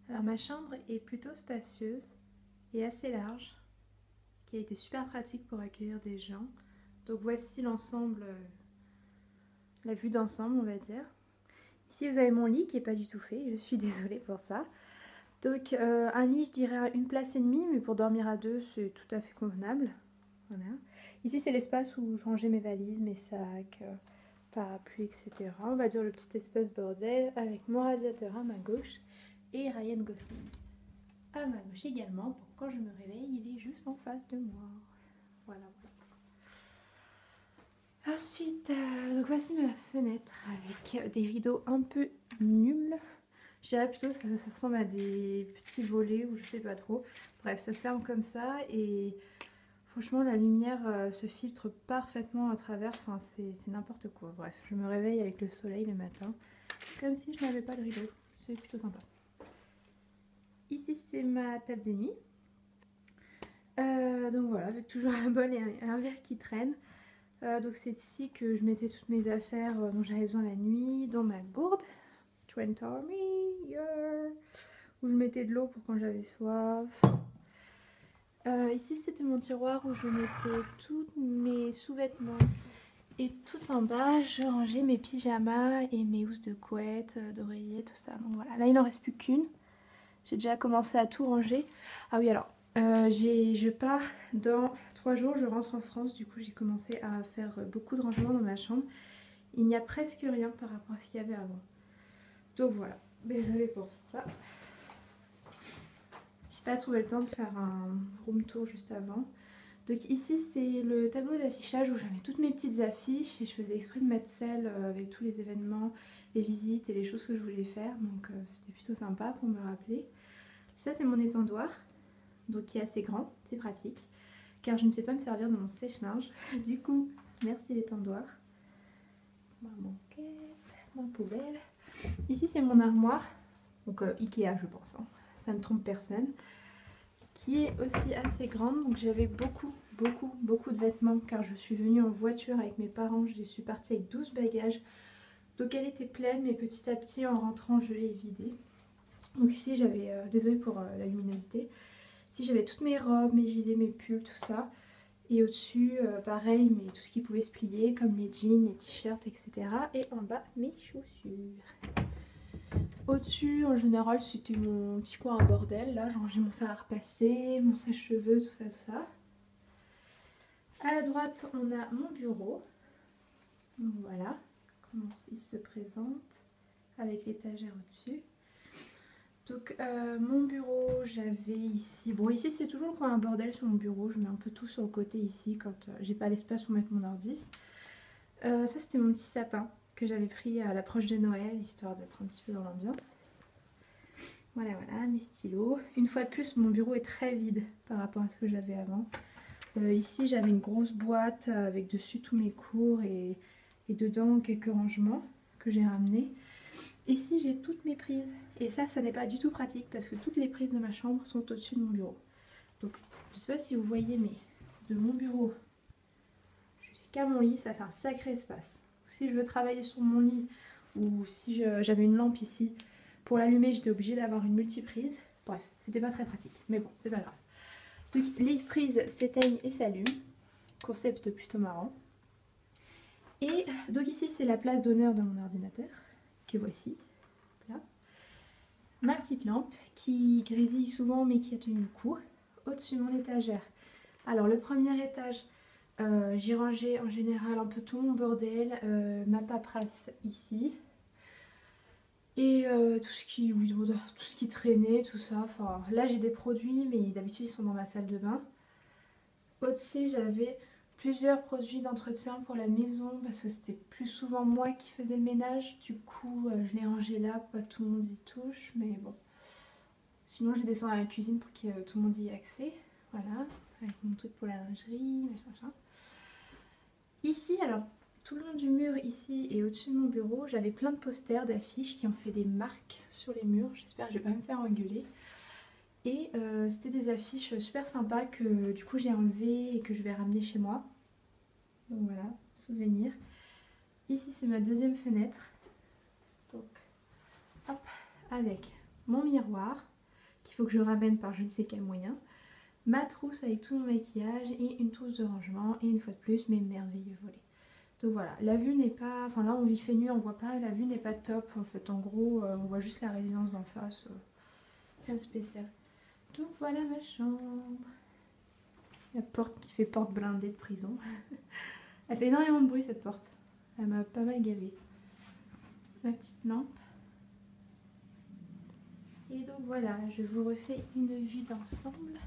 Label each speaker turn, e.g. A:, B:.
A: Alors ma chambre est plutôt spacieuse et assez large, qui a été super pratique pour accueillir des gens. Donc voici l'ensemble, la vue d'ensemble on va dire. Ici vous avez mon lit qui n'est pas du tout fait, je suis désolée pour ça. Donc un lit je dirais à une place et demie, mais pour dormir à deux c'est tout à fait convenable. Voilà. Ici c'est l'espace où je rangeais mes valises, mes sacs, parapluie, etc. On va dire le petit espace bordel avec mon radiateur à ma gauche et Ryan Gosling à ma gauche également. Pour quand je me réveille, il est juste en face de moi. Voilà, voilà. Ensuite, donc voici ma fenêtre avec des rideaux un peu nuls. Je dirais plutôt que ça ressemble à des petits volets ou je sais pas trop. Bref, ça se ferme comme ça et franchement la lumière se filtre parfaitement à travers. Enfin, c'est n'importe quoi. Bref, je me réveille avec le soleil le matin comme si je n'avais pas de rideau. C'est plutôt sympa. Ici, c'est ma table de nuit. Donc voilà, avec toujours un bol et un verre qui traîne. Donc c'est ici que je mettais toutes mes affaires dont j'avais besoin la nuit, dans ma gourde, Trent Army, yeah, où je mettais de l'eau pour quand j'avais soif. Ici c'était mon tiroir où je mettais tous mes sous-vêtements. Et tout en bas, je rangeais mes pyjamas et mes housses de couette, d'oreiller, tout ça. Donc voilà, là il n'en reste plus qu'une. J'ai déjà commencé à tout ranger. Ah oui, alors, je pars dans 3 jours, je rentre en France. Du coup, j'ai commencé à faire beaucoup de rangements dans ma chambre. Il n'y a presque rien par rapport à ce qu'il y avait avant. Donc voilà, désolée pour ça. J'ai pas trouvé le temps de faire un room tour juste avant. Donc ici, c'est le tableau d'affichage où j'avais toutes mes petites affiches et je faisais exprès de mettre celles avec tous les événements, les visites et les choses que je voulais faire. Donc c'était plutôt sympa pour me rappeler. Ça, c'est mon étendoir. Donc qui est assez grand, c'est pratique, car je ne sais pas me servir de mon sèche-linge. Du coup, merci l'étendoir. Ma banquette, ma poubelle. Ici c'est mon armoire, donc Ikea je pense, hein. Ça ne trompe personne, qui est aussi assez grande. Donc j'avais beaucoup de vêtements, car je suis venue en voiture avec mes parents, je suis partie avec 12 bagages. Donc elle était pleine, mais petit à petit en rentrant je l'ai vidée. Donc ici j'avais, désolée pour la luminosité, ici j'avais toutes mes robes, mes gilets, mes pulls, tout ça. Et au-dessus, pareil, mais tout ce qui pouvait se plier, comme les jeans, les t-shirts, etc. Et en bas, mes chaussures. Au-dessus, en général, c'était mon petit coin à bordel. Là, j'ai rangé mon fer à repasser, mon sèche-cheveux, tout ça, tout ça. À la droite, on a mon bureau. Donc voilà comment il se présente, avec l'étagère au-dessus. Donc mon bureau, j'avais ici... Bon, ici, c'est toujours le coin à bordel sur mon bureau. Je mets un peu tout sur le côté ici quand j'ai pas l'espace pour mettre mon ordi. Ça, c'était mon petit sapin que j'avais pris à l'approche de Noël, histoire d'être un petit peu dans l'ambiance. Voilà, voilà, mes stylos. Une fois de plus, mon bureau est très vide par rapport à ce que j'avais avant. Ici, j'avais une grosse boîte avec dessus tous mes cours et dedans quelques rangements que j'ai ramenés. Ici, j'ai toutes mes prises. Et ça n'est pas du tout pratique parce que toutes les prises de ma chambre sont au-dessus de mon bureau. Donc, je ne sais pas si vous voyez, mais de mon bureau jusqu'à mon lit, ça fait un sacré espace. Si je veux travailler sur mon lit ou si j'avais une lampe ici pour l'allumer, j'étais obligée d'avoir une multiprise. Bref, c'était pas très pratique, mais bon, c'est pas grave. Donc les prises s'éteignent et s'allument, concept plutôt marrant. Et donc ici c'est la place d'honneur de mon ordinateur, que voici, là. Ma petite lampe qui grésille souvent mais qui a tenu le coup, au-dessus de mon étagère. Alors le premier étage, j'ai rangé en général un peu tout mon bordel, ma paperasse ici. Et tout ce qui traînait, tout ça. Enfin, là j'ai des produits, mais d'habitude ils sont dans ma salle de bain. Au-dessus j'avais plusieurs produits d'entretien pour la maison, parce que c'était plus souvent moi qui faisais le ménage. Du coup je les rangeais là pour pas que tout le monde y touche, mais bon. Sinon je les descends à la cuisine pour que tout le monde y ait accès. Voilà, avec mon truc pour la lingerie, machin. Ici, alors, tout le long du mur ici et au-dessus de mon bureau, j'avais plein de posters, d'affiches qui ont fait des marques sur les murs. J'espère que je vais pas me faire engueuler. Et c'était des affiches super sympas que du coup j'ai enlevées et que je vais ramener chez moi. Donc voilà, souvenir. Ici c'est ma deuxième fenêtre. Donc hop, avec mon miroir. faut que je ramène par je ne sais quel moyen. Ma trousse avec tout mon maquillage et une trousse de rangement et une fois de plus mes merveilleux volets. Donc voilà, la vue n'est pas... Enfin là il fait nuit, on voit pas, la vue n'est pas top. En fait en gros on voit juste la résidence d'en face. Rien de spécial. Donc voilà ma chambre. La porte qui fait porte blindée de prison. Elle fait énormément de bruit cette porte. Elle m'a pas mal gavé. Ma petite lampe. Et donc voilà, je vous refais une vue d'ensemble.